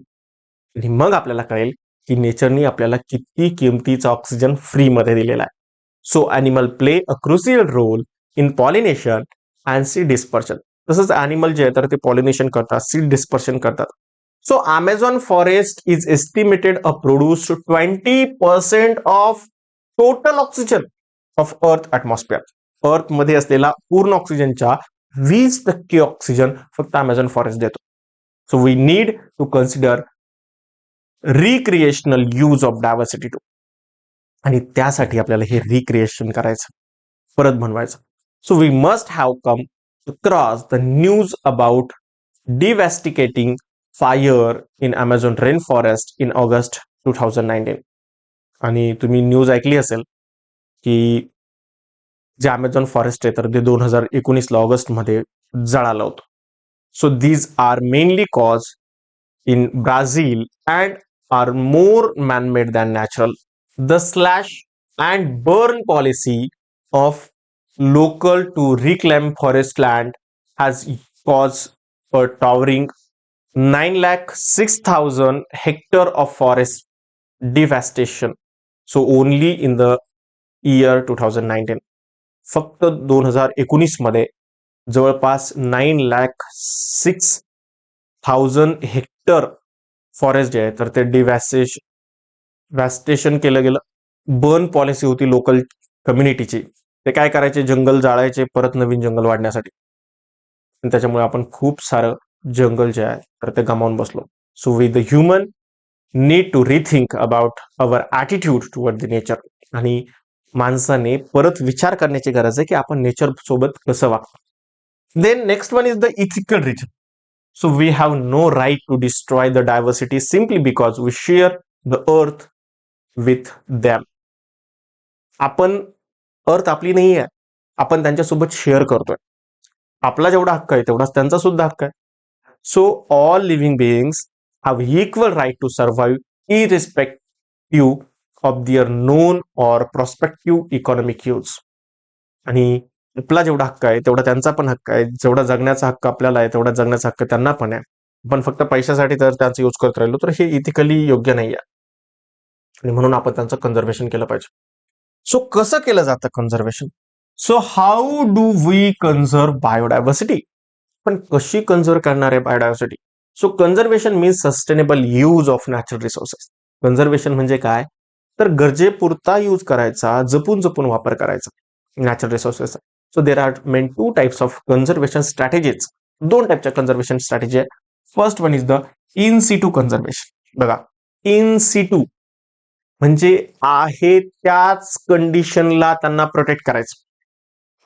आणि मग आपल्याला कळेल की नेचरनी आपल्याला किती किमतीचा ऑक्सिजन फ्री मध्ये दिलेला आहे. So animal play a crucial role in pollination and seed dispersion. तसंच ॲनिमल जे आहे तर ते पॉलिनेशन करतात, सीड डिस्पर्शन करतात. So Amazon forest is estimated a produce 20% of total oxygen of earth atmosphere. Earth मध्ये असलेला पूर्ण ऑक्सिजनच्या 20% ऑक्सिजन फक्त अमेझॉन फॉरेस्ट देतो. So we need to consider recreational use of diversity too. आणि त्यासाठी आपल्याला हे रिक्रिएशन करायचं, परत बनवायचं. So we must have come across the news about devastating fire in Amazon rain forest in August 2019. आणि तुम्ही न्यूज ऐकली असेल की जे अमेझॉन फॉरेस्ट आहे तर ते 2019 ऑगस्ट मध्ये जळालं होतं. So these are mainly cause in Brazil and are more man-made than natural. The slash and burn policy of local to reclaim forest land has caused a towering 9,06,000 hectare of forest devastation. So only in the year 2019, फक्त 2019 मध्ये जवळपास 9,06,000 hectare forest जे आहे तर ते डिव्हॅस्टेशन केलं गेलं. Burn policy होती लोकल कम्युनिटीची. ते काय करायचे, जंगल जाळायचे परत नवीन जंगल वाढण्यासाठी. आणि त्याच्यामुळे आपण खूप सारं जंगल जे आहे तर ते गमावून बसलो. So we the human need to rethink about our attitude toward the nature. आणि माणसाने परत विचार करण्याची गरज आहे की आपण नेचर सोबत कसं वागतो. Then next one is the ethical reason. So we have no right to destroy the diversity simply because we share the earth with them. आपण अर्थ आपली नाही आहे, आपण त्यांच्यासोबत शेअर करतोय. आपला जेवढा हक्क आहे तेवढाच त्यांचा सुद्धा हक्क आहे. So all living beings have equal right to survive irrespective of their known or prospective economic use. आणि आपला जेवढा हक्क आहे तेवढा त्यांचा पण हक्क आहे. जेवढा जगण्याचा हक्क आपल्याला आहे तेवढा जगण्याचा हक्क त्यांना पण आहे. पण फक्त पैशासाठी जर त्यांचा यूज करत राहिलो तर हे इथिकली योग्य नाही आहे. आणि म्हणून आपण त्यांचं कन्झर्वेशन केलं पाहिजे. सो कसं केलं जातं conservation? So how do we conserve biodiversity? पण कशी कन्झर्व करणार आहे biodiversity? So conservation means sustainable use of natural resources. Conservation म्हणजे काय, तर गरजेपुरता यूज करायचा, जपून जपून वापर करायचा natural resources. So there are main two types of conservation strategies. दोन टाइपच्या कन्झर्वेशन स्ट्रॅटेजी आहे. First one is the in situ conservation. बघा, इन सिटू म्हणजे आहे त्याच कंडिशनला त्यांना प्रोटेक्ट करायचं.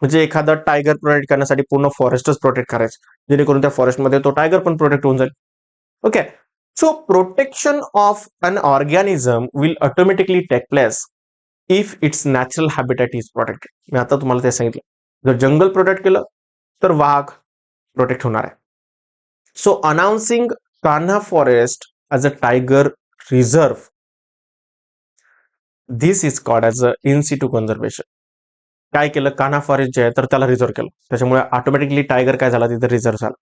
म्हणजे एखादा टायगर प्रोटेक्ट करण्यासाठी पूर्ण फॉरेस्टच प्रोटेक्ट करायचं, जेणेकरून त्या फॉरेस्टमध्ये तो टायगर पण प्रोटेक्ट होऊन जाईल. Okay, so protection of an organism will automatically take place if its natural habitat is protected. मी आता तुम्हाला ते सांगितलं, जर जंगल प्रोटेक्ट केलं तर वाघ प्रोटेक्ट होणार आहे. So announcing Kanha forest as a tiger reserve, this is called as a in situ conservation. काय केलं, कान्हा फॉरेस्ट जे आहे तर त्याला रिझर्व्ह केलं, त्याच्यामुळे ऑटोमॅटिकली टायगर काय झाला, तिथे रिझर्व्ह झाला.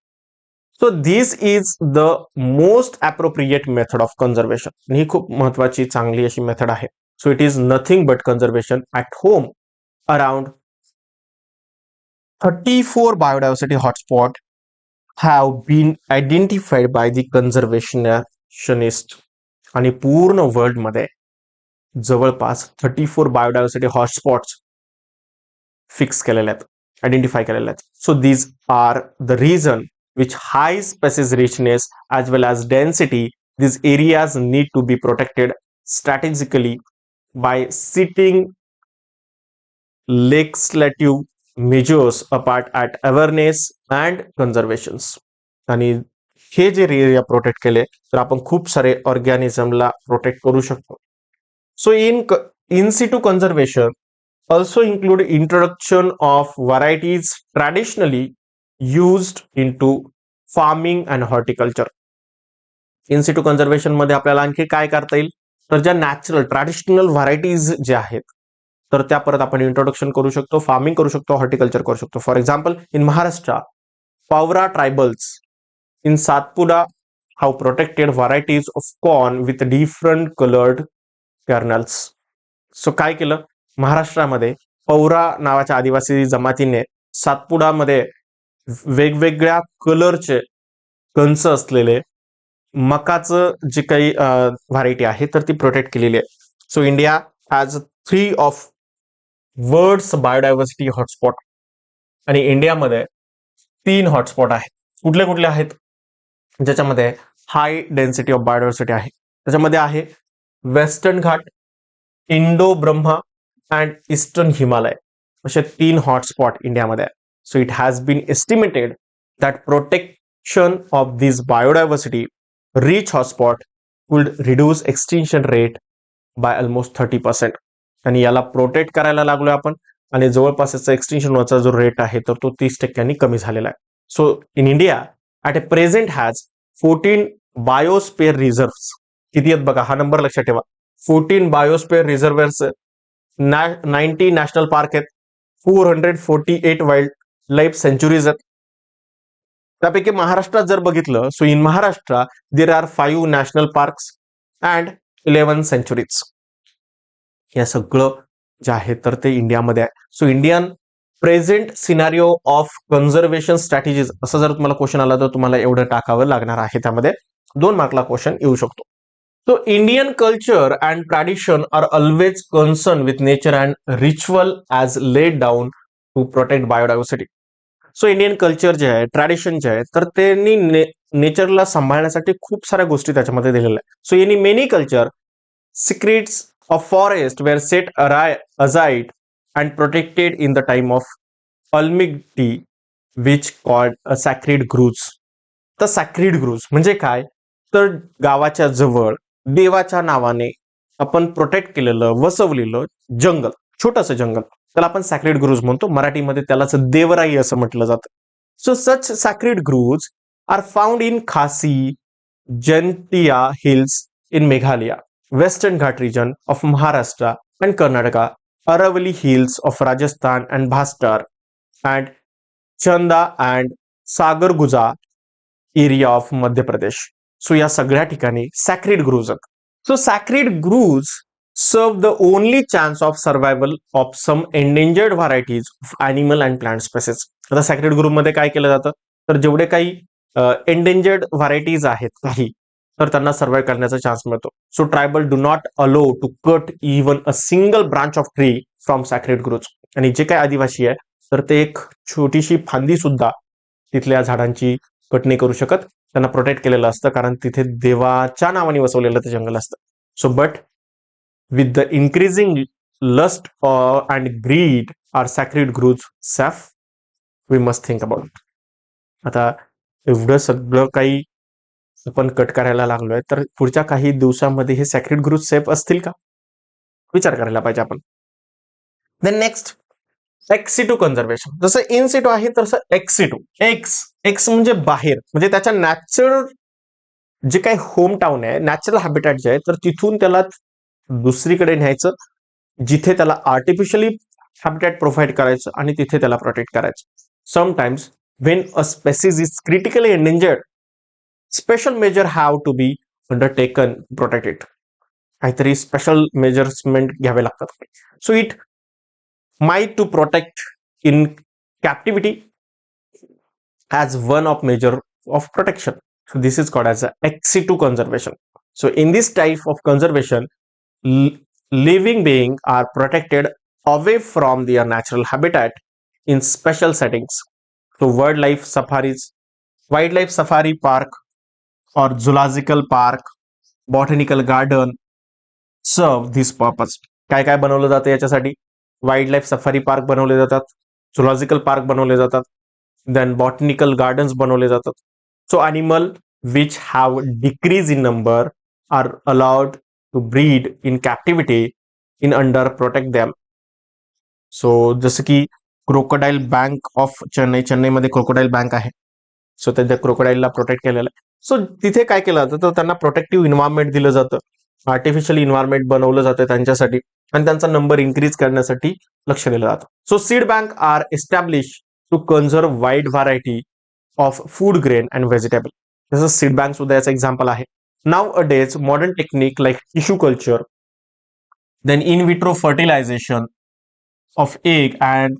So this is the most appropriate method of conservation. ही खूप महत्वाची चांगली अशी मेथड आहे. So it is nothing but conservation at home. Around 34 biodiversity hotspot have been identified by the conservationist. आणि पूर्ण वर्ल्ड मध्ये जवळपास 34 बायोडायव्हर्सिटी हॉटस्पॉट्स फिक्स केलेले आहेत, आयडेंटिफाय केलेले आहेत. So these are the region which high species richness as well as density, these areas need to be protected strategically by setting legislative measures apart at awareness and conservations. आणि हे जे area protect केले तर आपण खूप सारे ऑर्गॅनिझमला protect करू शकतो. So in situ conservation also include introduction of varieties traditionally used into farming and horticulture. In situ conservation मध्ये आपल्याला आणखी काय करता येईल, तर ज्या नॅचरल ट्रॅडिशनल व्हरायटीज ज्या आहेत तर त्या परत आपण इंट्रोडक्शन करू शकतो, फार्मिंग करू शकतो, हॉर्टिकल्चर करू शकतो. For example, in Maharashtra, Pawara tribals in Satpuda have protected varieties of corn with different colored kernels. So काय केलं, महाराष्ट्रामध्ये पौरा नावाच्या आदिवासी जमातीने सातपुडामध्ये वेगवेगळ्या कलरचे कंस असलेले मकाचं जे काही व्हरायटी आहे तर ती प्रोटेक्ट केलेली आहे. So India has 3 of world's biodiversity hotspot. आणि इंडियामध्ये 3 हॉटस्पॉट आहेत. कुठले कुठले आहेत, ज्याच्यामध्ये हाय डेन्सिटी ऑफ बायोडायव्हर्सिटी आहे. त्याच्यामध्ये आहे western Ghat, Indo Burma and eastern Himalaya, असे 3 हॉटस्पॉट इंडियामध्ये आहे. So it has been estimated that protection of this biodiversity rich hotspot would reduce extinction rate by almost 30%. आणि याला प्रोटेक्ट करायला लागलोय आपण, आणि जवळपास याचा एक्सटिंक्शन व्हायचा जो रेट आहे तर तो 30% कमी झालेला आहे. So in India at a present has 14 biosphere reserves. किती आहेत बघा, हा नंबर लक्षात ठेवा. 14 बायोस्फिअर रिझर्व्हर्स, 90 नॅशनल पार्क आहेत, 448 वाईल्ड लाईफ सेंच्युरीज आहेत. त्यापैकी महाराष्ट्रात जर बघितलं, so in Maharashtra there are 5 national parks and 11 centuries. हे सगळं जे आहे तर ते इंडियामध्ये आहे. So Indian present scenario of conservation strategies असं जर तुम्हाला क्वेश्चन आला तर तुम्हाला एवढं टाकावं लागणार आहे. त्यामध्ये 2 मार्कला क्वेश्चन येऊ शकतो. So Indian culture and tradition are always concerned with nature and ritual as laid down to protect biodiversity. So Indian culture जे आहे, ट्रॅडिशन जे आहे, तर त्यांनी नेचरला सांभाळण्यासाठी खूप साऱ्या गोष्टी त्याच्यामध्ये दिलेल्या आहेत. So in many culture secrets of forest were set aside and protected in the time of almighty which called sacred groves. तर सॅक्रेड ग्रूज म्हणजे काय, तर गावाच्या जवळ देवाच्या नावाने आपण प्रोटेक्ट केलेलं, वसवलेलं जंगल, छोटंसं जंगल, त्याला आपण सॅक्रेड ग्रूज म्हणतो. मराठीमध्ये त्यालाच देवराई असं म्हटलं जातं. So such sacred groves are found in Khasi, Jaintia hills in Meghalaya, western घाट region of Maharashtra and Karnataka, Aravalli hills of Rajasthan and Bastar and Chanda and Sarguja area of Madhya Pradesh. So या सगळ्या ठिकाणी सॅक्रेड ग्रूज आहेत. So sacred groves serve the only chance of survival of some endangered varieties of animal and plant species. आता sacred group मध्ये काय केलं जातं, तर जेवढे काही एंडेंजर्ड व्हरायटीज आहेत काही, तर त्यांना सर्व्हाइव्ह करण्याचा चान्स मिळतो. So tribal do not allow to cut even a single branch of tree from sacred groves. आणि जे काही आदिवासी आहे तर ते एक छोटीशी फांदी सुद्धा तिथल्या झाडांची कट नाही करू शकत. त्यांना प्रोटेक्ट केलेलं असतं, कारण तिथे देवाच्या नावाने वसवलेलं ते जंगल असतं. So but with the increasing lust and greed are sacred groves safe, we must think about. आता एवढं सगळं काही आपण कट करायला लागलोय, तर पुढच्या काही दिवसांमध्ये हे सॅक्रेड ग्रूज सेफ असतील का, विचार करायला पाहिजे आपण. Then next ex situ conservation. जसं इन सिटू आहे तसं एक्सिटू. एक्स म्हणजे बाहेर, म्हणजे त्याच्या नॅचरल जे काही होम टाउन आहे, नॅचरल हॅबिटॅट जे आहे, तर तिथून त्याला दुसरीकडे न्यायचं जिथे त्याला आर्टिफिशियली हॅबिटॅट प्रोव्हाइड करायचं आणि तिथे त्याला प्रोटेक्ट करायचं. Sometimes when a species is critically endangered, special measure have to be undertaken protect it. काहीतरी स्पेशल मेजर्समेंट घ्यावे लागतात. So it might to protect in captivity as one of measure of protection. So this is called as a ex situ conservation. So in this type of conservation, living beings are protected away from their natural habitat in special settings. So wildlife safari park or zoological park, botanical garden serve this purpose. काय काय बनवलं जातं याच्यासाठी, wild life safari park बनवले जातात, zoological park बनवले जातात, then botanical gardens बनवले जातात. So animal which have decrease in number are allowed to breed in captivity in under protect them. So जसं की क्रोकोडाईल बँक ऑफ चेन्नईमध्ये क्रोकोडाईल बँक आहे. सो त्या क्रोकोडाईलला प्रोटेक्ट केलेलं आहे. सो तिथे काय केलं जातं, तर त्यांना प्रोटेक्टिव्ह इन्व्हायरमेंट दिलं जातं, आर्टिफिशियल इन्व्हायरमेंट बनवलं जातं त्यांच्यासाठी, आणि त्यांचा नंबर इन्क्रीज करण्यासाठी लक्ष दिलं जातं. So seed bank are establish to conserve wide variety of food grain and vegetable. जसं सीड बँक सुद्धा याचं एक्झाम्पल आहे. Nowadays modern technique like tissue culture, then in vitro fertilization of egg and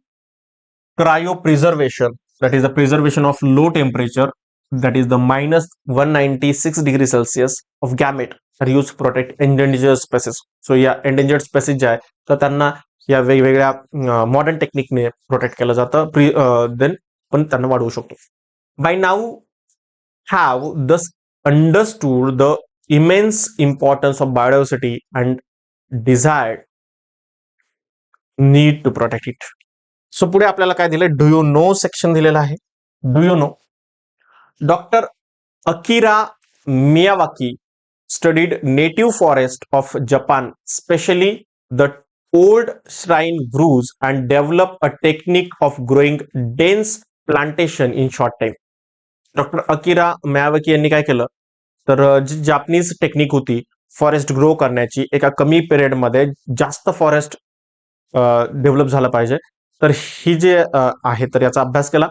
cryopreservation, that is the preservation of low temperature, that is the -196 degree Celsius of gamete are used to protect endangered species. So या endangered species ज्या आहे तर त्यांना या वेगवेगळ्या modern टेक्निकने protect केलं जातं, then पण त्यांना वाढवू शकतो. By now have thus understood the immense importance of biodiversity and desired need to protect it. So पुढे आपल्याला काय दिलं, डू यू नो सेक्शन दिलेला आहे. Do you know doctor Akira Miyawaki studied native forest of Japan, specially the old shrine groves and develop a technique of growing dense plantation in short time. Doctor Akira Miyawaki यांनी काय केलं, तर जी Japanese technique होती forest grow करण्याची, एका कमी पिरियडमध्ये जास्त फॉरेस्ट डेव्हलप झालं पाहिजे, तर ही जे आहे तर याचा अभ्यास केला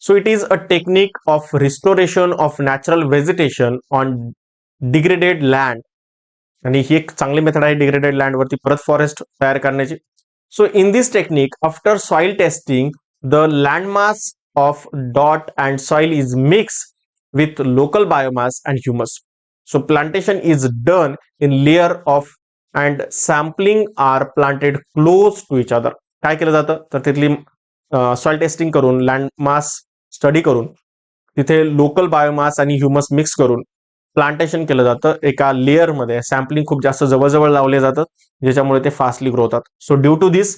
so it is a technique of restoration of natural vegetation on degraded land. आणि ही एक चांगली मेथड आहे डिग्रेडेड लँड वरती परत फॉरेस्ट तयार करण्याची. So in this technique after soil testing the landmass of dot and soil is mix with local biomass and humus. So plantation is done in layer of and sampling are planted close to each other. काय केलं जातं तर तिथली soil testing करून land मास study करून तिथे local biomass आणि humus mix करून प्लांटेशन केलं जातं एका लेअर मध्ये. सॅम्पलिंग खूप जास्त जवळजवळ लावले जातात ज्याच्यामुळे ते फास्टली ग्रो होतात. So due to this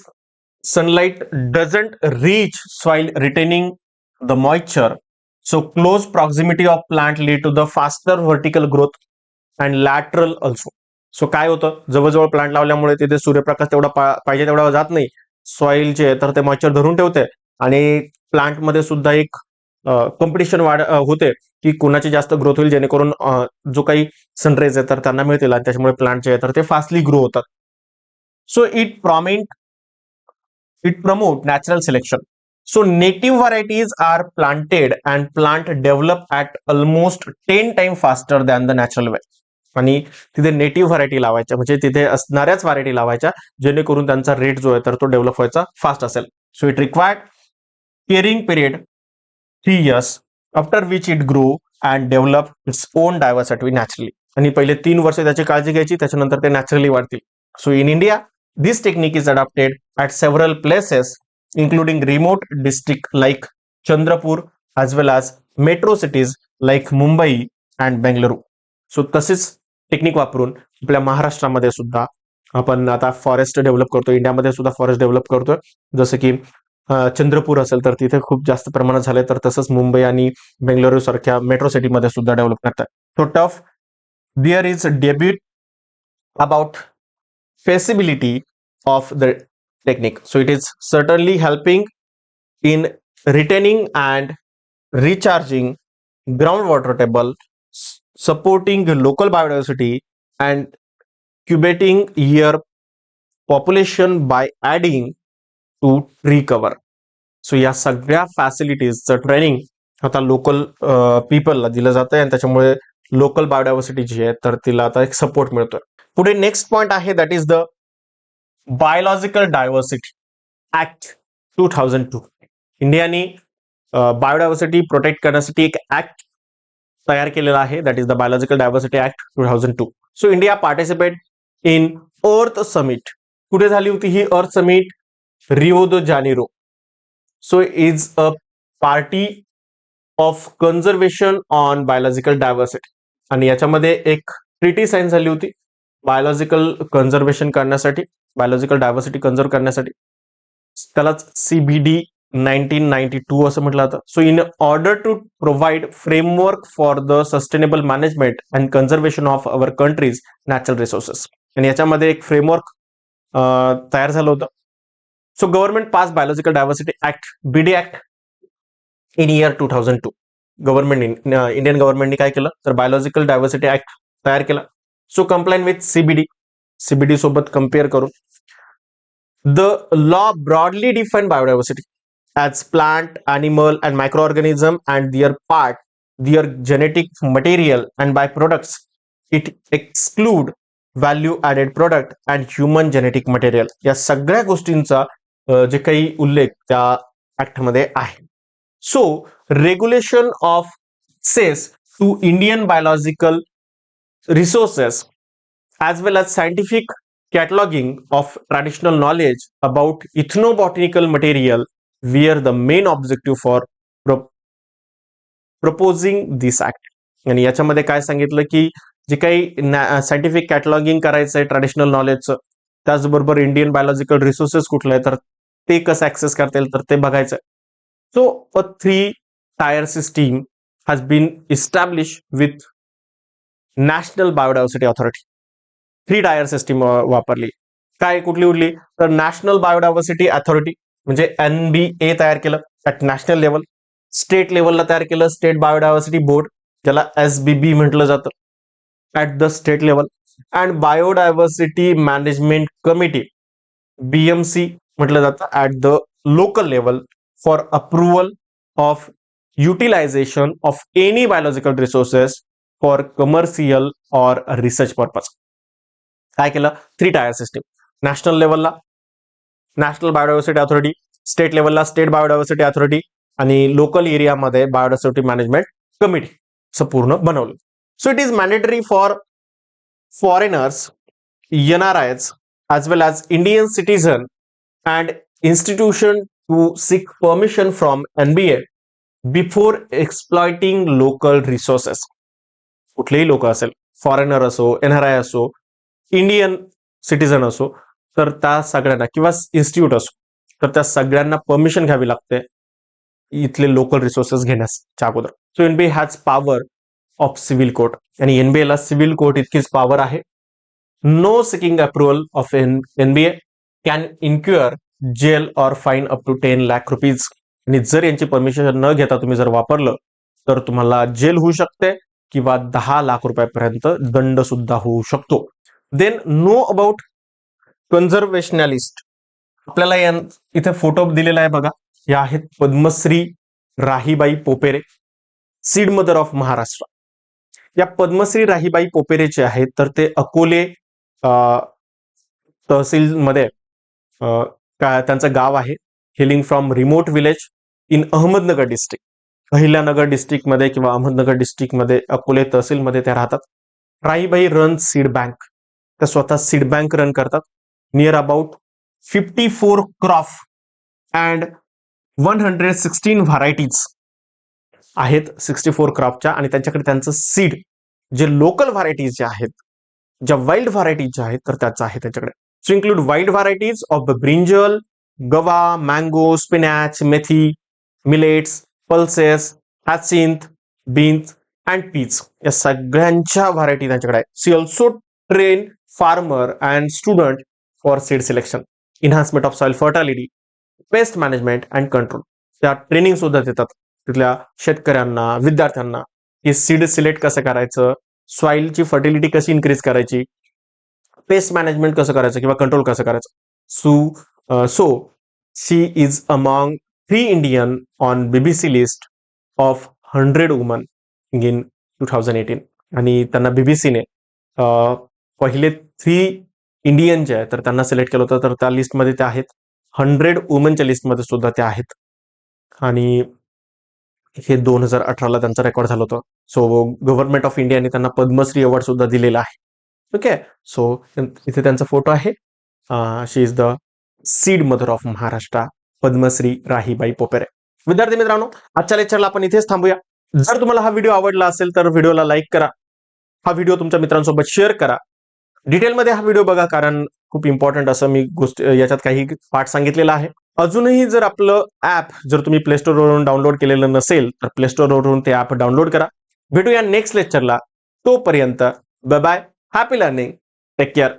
sunlight doesn't reach soil retaining the moisture. So close proximity of plant lead to the faster vertical growth and lateral also. So काय होतं जवळजवळ प्लांट लावल्यामुळे तिथे सूर्यप्रकाश तेवढा पाहिजे तेवढा जात नाही सॉइलचे, तर ते मॉइश्चर धरून ठेवते आणि प्लांट मध्ये सुद्धा एक कॉम्पिटिशन होते की कोणाची जास्त ग्रोथ होईल जेणेकरून जो काही सनराइज आहे तर त्यांना मिळतील आणि त्याच्यामुळे प्लांटचे आहे तर ते फास्टली ग्रो होतात. So it promote natural selection. So native varieties are planted and plant develop at almost 10 times faster than the natural way. आणि तिथे नेटिव्ह व्हरायटी लावायच्या म्हणजे तिथे असणाऱ्याच व्हरायटी लावायच्या जेणेकरून त्यांचा रेट जो आहे तर तो डेव्हलप व्हायचा फास्ट असेल. So it required caring period 3 years after which it grow and develop its own diversity naturally. आणि पहिले 3 वर्ष त्याची काळजी घ्यायची त्याच्यानंतर ते नॅचरली वाढतील. So in India this technique is adopted at several places, including remote districts like Chandrapur as well as metro cities like Mumbai and Bengaluru. So तसेच टेक्निक वापरून आपल्या महाराष्ट्रामध्ये सुद्धा आपण आता फॉरेस्ट डेव्हलप करतोय, इंडियामध्ये सुद्धा फॉरेस्ट डेव्हलप करतोय. जसं की चंद्रपूर असेल तर तिथे खूप जास्त प्रमाणात झाले, तर तसंच मुंबई आणि बेंगळुरू सारख्या मेट्रो सिटीमध्ये सुद्धा डेव्हलप करतात. So tough there is debate about feasibility of the technique. So it is certainly helping in retaining and recharging groundwater table, supporting local biodiversity and incubating year population by adding to tree cover. So या सगळ्या फॅसिलिटीजचं training आता local पीपलला दिलं जातं आणि त्याच्यामुळे local biodiversity जी आहे तर तिला आता एक सपोर्ट मिळतोय. पुढे नेक्स्ट पॉइंट आहे that is the biological diversity act 2002. इंडियाने बायोडायव्हर्सिटी प्रोटेक्ट करण्यासाठी एक ऍक्ट तयार केलेला आहे that is the biological diversity act 2002. So India participate in earth summit. कुठे झाली होती ही earth summit? Rio de Janeiro. So is a party of conservation on biological diversity आणि याच्यामध्ये एक ट्रिटी साईन झाली होती बायोलॉजिकल कन्झर्वेशन करण्यासाठी, बायोलॉजिकल डायव्हर्सिटी कन्झर्व करण्यासाठी. त्यालाच CBD 1992 असं म्हटलं जातं. So in order to provide framework for the sustainable management and conservation of our countries natural resources. आणि याच्यामध्ये एक फ्रेमवर्क तयार झालं होतं. So government pass biological diversity act BD act in year 2002. Government Indian गव्हर्नमेंटने काय केलं तर बायोलॉजिकल डायव्हर्सिटी ऍक्ट तयार केला. सो कंप्लाइन विथ CBD सोबत कम्पेअर करून the law broadly define biodiversity as plant, animal and microorganism and their genetic material and byproducts. It exclude value added product and human genetic material. या सगळ्या गोष्टींचा जे काही उल्लेख त्या ऍक्ट मध्ये आहे. So regulation of access to Indian biological resources as well as scientific cataloging of traditional knowledge about ethnobotanical material were the main objective for proposing this act. आणि याच्यामध्ये काय सांगितलं की जे काही सायंटिफिक कॅटलॉगिंग करायचं आहे ट्रॅडिशनल नॉलेजचं, त्याचबरोबर इंडियन बायोलॉजिकल रिसोर्सेस कुठले आहे तर ते कसं ऍक्सेस करता येईल तर ते बघायचं. So a 3-tier system has been establish with national biodiversity authority. 3-tier system वापरली. काय कुठली तर नॅशनल बायोडायव्हर्सिटी अथॉरिटी म्हणजे NBA तयार केलं ऍट नॅशनल लेवल. स्टेट लेवलला तयार केलं स्टेट बायोडायव्हर्सिटी बोर्ड ज्याला SBB म्हटलं जातं at the state level. And biodiversity management committee BMC म्हटलं जातं at the local level for approval of utilization of any biological resources for commercial or research purpose. काय केलं? 3 टायर सिस्टीम. नॅशनल लेवलला national biodiversity authority, state लेवलला state biodiversity authority आणि local एरियामध्ये biodiversity management committee असं पूर्ण बनवलं. So it is mandatory for foreigners, NRIs as well as Indian citizen and institution to seek permission from NBA before exploiting local resources. कुठलेही लोक असेल, foreigner असो, NRI असो, इंडियन सिटीजन असो, तर त्या सगळ्यांना किंवा इन्स्टिट्यूट असो, तर त्या सगळ्यांना परमिशन घ्यावी लागते इथले लोकल रिसोर्सेस घेण्याच्या अगोदर. So NBA has power of civil court आणि NBA ला सिव्हिल कोर्ट इतकीच पॉवर आहे. No seeking approval of NBA can incur jail or fine up to 10 lakh rupees. आणि जर यांची परमिशन न घेता तुम्ही जर वापरलं तर तुम्हाला जेल होऊ शकते किंवा 10 लाख रुपयापर्यंत दंड सुद्धा होऊ शकतो. Then no about conservationist. आपल्याला इथे फोटो दिलेला आहे बघा. या आहेत Padma Shri Rahibai Popere, seed mother of Maharashtra. या पद्मश्री राहीबाई पोपेरे जे आहेत तर ते अकोले तहसीलमध्ये त्यांचं गाव आहे. Hailing from remote village in Ahmednagar district. Ahilyanagar डिस्ट्रिक्टमध्ये किंवा अहमदनगर डिस्ट्रिक्टमध्ये अकोले तहसीलमध्ये त्या राहतात. Rahibai run seed bank. त्या स्वतः सीड बँक रन करतात. Near about 54 crop and 116 varieties आहेत 64 क्रॉपच्या. आणि त्यांच्याकडे त्यांचं सीड जे लोकल व्हरायटीज जे आहेत, ज्या वाईल्ड व्हरायटीज ज्या आहेत तर त्याचं आहे त्यांच्याकडे. So include wild varieties of brinjal, guava, mango, spinach, methi, millets, pulses, hyacinth, beans and peas. या सगळ्यांच्या व्हरायटी त्यांच्याकडे आहे. She also train farmer and student for seed selection, enhancement of soil fertility, pest management and control. त्या training सुद्धा देतात तिथल्या शेतकऱ्यांना, विद्यार्थ्यांना की सीड सिलेक्ट कसं करायचं, सॉइलची फर्टिलिटी कशी इन्क्रीज करायची, पेस्ट मॅनेजमेंट कसं करायचं किंवा कंट्रोल कसं करायचं. So she is among 3 Indian on BBC list of 100 woman in 2018. आणि त्यांना BBCने पहिले 3 इंडियन जे आहे तर त्यांना सिलेक्ट केलं होतं, तर त्या लिस्टमध्ये ते आहेत. 100 वुमनच्या लिस्टमध्ये सुद्धा ते आहेत. आणि हे 2018ला त्यांचा रेकॉर्ड झालं होतं. सो गव्हर्नमेंट ऑफ इंडियाने त्यांना पद्मश्री अवॉर्ड सुद्धा दिलेला आहे. ओके, सो इथे त्यांचा फोटो आहे. She is the seed mother of Maharashtra, Padma Shri Rahibai Popere. विद्यार्थी मित्रांनो, आजच्या लेक्चरला आपण इथेच थांबूया. जर तुम्हाला हा व्हिडिओ आवडला असेल तर व्हिडिओला लाईक करा, हा व्हिडिओ तुमच्या मित्रांसोबत शेअर करा, डिटेलमध्ये हा व्हिडिओ बघा, कारण खूप इम्पॉर्टंट असं मी याच्यात काही पार्ट सांगितलेला आहे. अजूनही जर आपलं ऍप जर तुम्ही प्ले स्टोअरवरून डाउनलोड केलेलं नसेल तर प्ले स्टोअरवरून ते ऍप डाउनलोड करा. भेटूया नेक्स्ट लेक्चरला. तोपर्यंत bye bye, happy learning, take care.